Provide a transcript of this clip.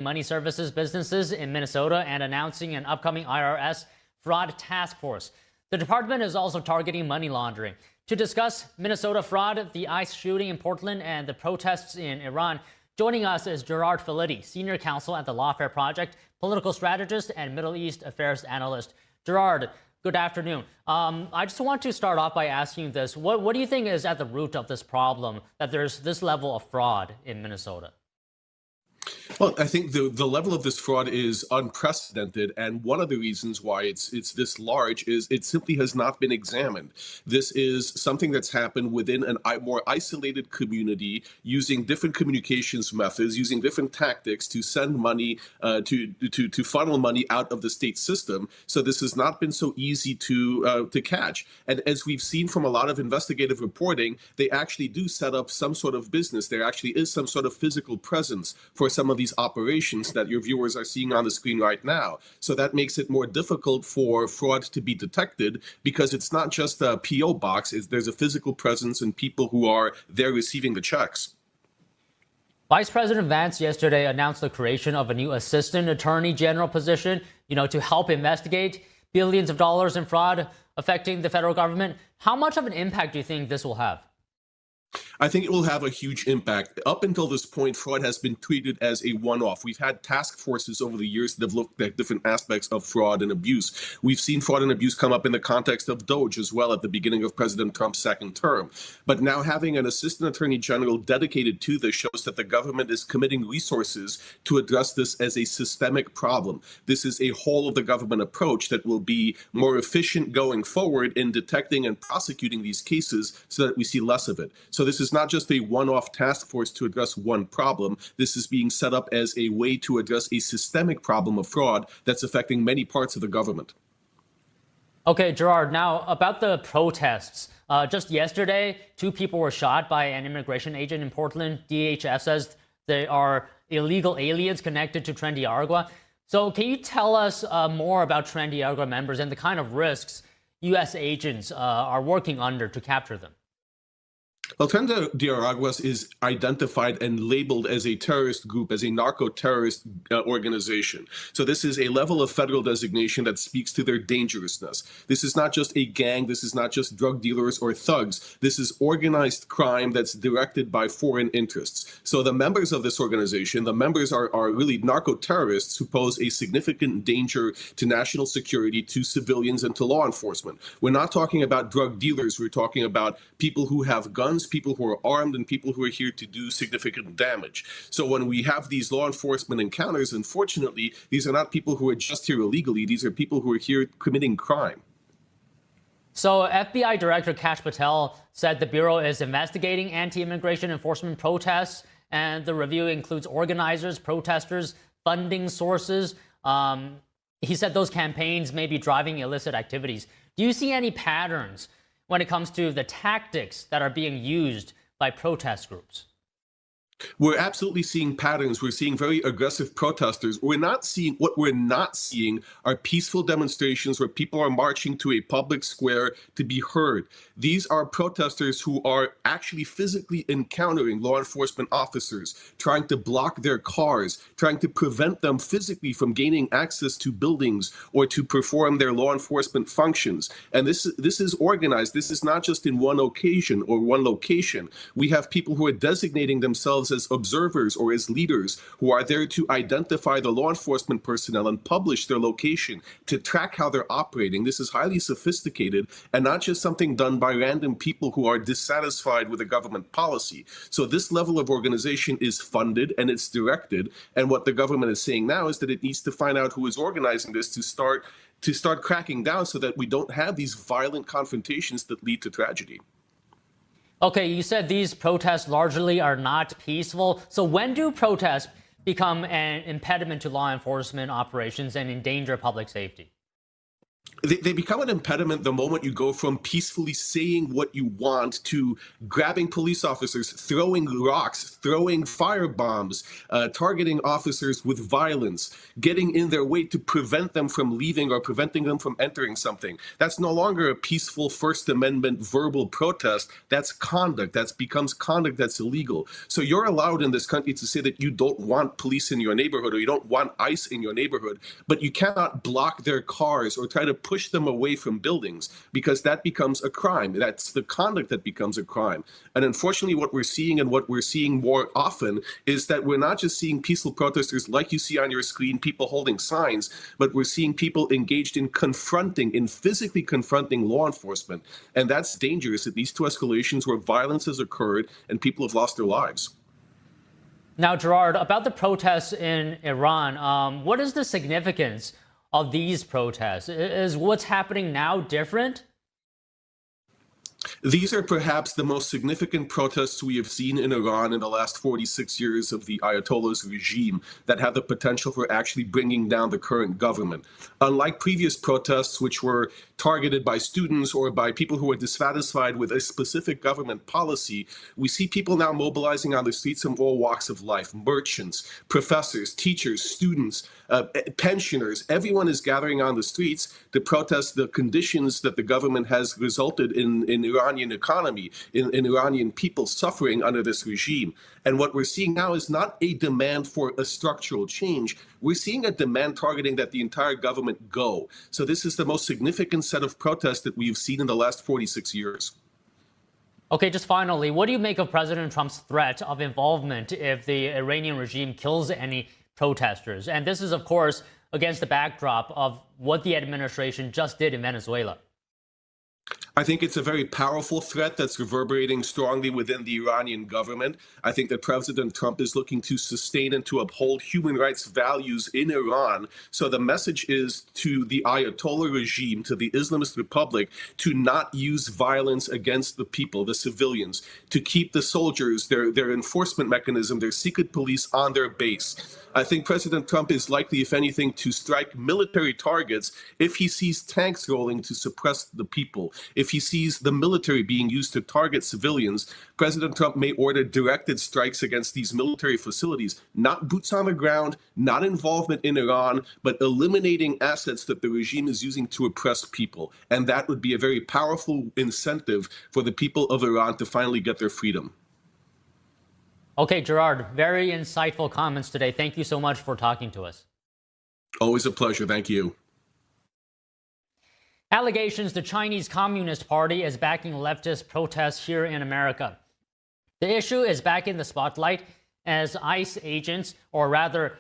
money services businesses in Minnesota and announcing an upcoming IRS fraud task force. The department is also targeting money laundering. To discuss Minnesota fraud, the ICE shooting in Portland, and the protests in Iran, joining us is Gerard Filitti, senior counsel at the Lawfare Project, political strategist and Middle East affairs analyst. Gerard, good afternoon. I just want to start off by asking this. What do you think is at the root of this problem, that there's this level of fraud in Minnesota? Well, I think the level of this fraud is unprecedented, and one of the reasons why it's this large is it simply has not been examined. This is something that's happened within a more isolated community, using different communications methods, using different tactics to send money, to funnel money out of the state system. So this has not been so easy to catch. And as we've seen from a lot of investigative reporting, they actually do set up some sort of business. There actually is some sort of physical presence for some of these operations that your viewers are seeing on the screen right now. So that makes it more difficult for fraud to be detected, because it's not just a PO box, there's a physical presence and people who are there receiving the checks. Vice President Vance yesterday announced the creation of a new assistant attorney general position, to help investigate billions of dollars in fraud affecting the federal government. How much of an impact do you think this will have? I think it will have a huge impact. Up until this point, fraud has been treated as a one-off. We've had task forces over the years that have looked at different aspects of fraud and abuse. We've seen fraud and abuse come up in the context of Doge as well at the beginning of President Trump's second term. But now having an assistant attorney general dedicated to this shows that the government is committing resources to address this as a systemic problem. This is a whole of the government approach that will be more efficient going forward in detecting and prosecuting these cases so that we see less of it. So this is not just a one-off task force to address one problem. This is being set up as a way to address a systemic problem of fraud that's affecting many parts of the government. Okay, Gerard, now about the protests. Just yesterday, 2 people were shot by an immigration agent in Portland. DHS says they are illegal aliens connected to Tren de Aragua. So can you tell us more about Tren de Aragua members and the kind of risks U.S. agents are working under to capture them? Well, Tren de Aragua is identified and labeled as a terrorist group, as a narco-terrorist organization. So this is a level of federal designation that speaks to their dangerousness. This is not just a gang. This is not just drug dealers or thugs. This is organized crime that's directed by foreign interests. So the members of this organization, the members are really narco-terrorists who pose a significant danger to national security, to civilians, and to law enforcement. We're not talking about drug dealers. We're talking about people who have guns, people who are armed, and people who are here to do significant damage. So when we have these law enforcement encounters, unfortunately, these are not people who are just here illegally. These are people who are here committing crime. So FBI Director Kash Patel said the Bureau is investigating anti-immigration enforcement protests, and the review includes organizers, protesters, funding sources. He said those campaigns may be driving illicit activities. Do you see any patterns when it comes to the tactics that are being used by protest groups? We're absolutely seeing patterns. We're seeing very aggressive protesters. What we're not seeing are peaceful demonstrations where people are marching to a public square to be heard. These are protesters who are actually physically encountering law enforcement officers, trying to block their cars, trying to prevent them physically from gaining access to buildings or to perform their law enforcement functions. And this is organized. This is not just in one occasion or one location. We have people who are designating themselves as observers or as leaders who are there to identify the law enforcement personnel and publish their location, to track how they're operating. This is highly sophisticated and not just something done by random people who are dissatisfied with a government policy. So this level of organization is funded and it's directed. And what the government is saying now is that it needs to find out who is organizing this to start cracking down so that we don't have these violent confrontations that lead to tragedy. Okay, you said these protests largely are not peaceful. So when do protests become an impediment to law enforcement operations and endanger public safety? They become an impediment the moment you go from peacefully saying what you want to grabbing police officers, throwing rocks, throwing firebombs, targeting officers with violence, getting in their way to prevent them from leaving or preventing them from entering something. That's no longer a peaceful First Amendment verbal protest. That's conduct. That becomes conduct that's illegal. So you're allowed in this country to say that you don't want police in your neighborhood or you don't want ICE in your neighborhood, but you cannot block their cars or try to push them away from buildings, because that becomes a crime. That's the conduct that becomes a crime. And unfortunately, what we're seeing and what we're seeing more often is that we're not just seeing peaceful protesters like you see on your screen, people holding signs, but we're seeing people engaged in physically confronting law enforcement. And that's dangerous. It leads to escalations where violence has occurred and people have lost their lives. Now, Gerard, about the protests in Iran, what is the significance of these protests? Is what's happening now different? These are perhaps the most significant protests we have seen in Iran in the last 46 years of the Ayatollah's regime that have the potential for actually bringing down the current government. Unlike previous protests, which were targeted by students or by people who are dissatisfied with a specific government policy, we see people now mobilizing on the streets from all walks of life: merchants, professors, teachers, students, pensioners. Everyone is gathering on the streets to protest the conditions that the government has resulted in Iranian economy, in Iranian people suffering under this regime. And what we're seeing now is not a demand for a structural change. We're seeing a demand targeting that the entire government go. So this is the most significant set of protests that we've seen in the last 46 years. Okay, just finally, what do you make of President Trump's threat of involvement if the Iranian regime kills any protesters? And this is, of course, against the backdrop of what the administration just did in Venezuela. I think it's a very powerful threat that's reverberating strongly within the Iranian government. I think that President Trump is looking to sustain and to uphold human rights values in Iran. So the message is to the Ayatollah regime, to the Islamist Republic, to not use violence against the people, the civilians, to keep the soldiers, their enforcement mechanism, their secret police on their base. I think President Trump is likely, if anything, to strike military targets if he sees tanks rolling to suppress the people. If he sees the military being used to target civilians, President Trump may order directed strikes against these military facilities, not boots on the ground, not involvement in Iran, but eliminating assets that the regime is using to oppress people. And that would be a very powerful incentive for the people of Iran to finally get their freedom. Okay, Gerard, very insightful comments today. Thank you so much for talking to us. Always a pleasure. Thank you. Allegations the Chinese Communist Party is backing leftist protests here in America. The issue is back in the spotlight as ICE agents, or rather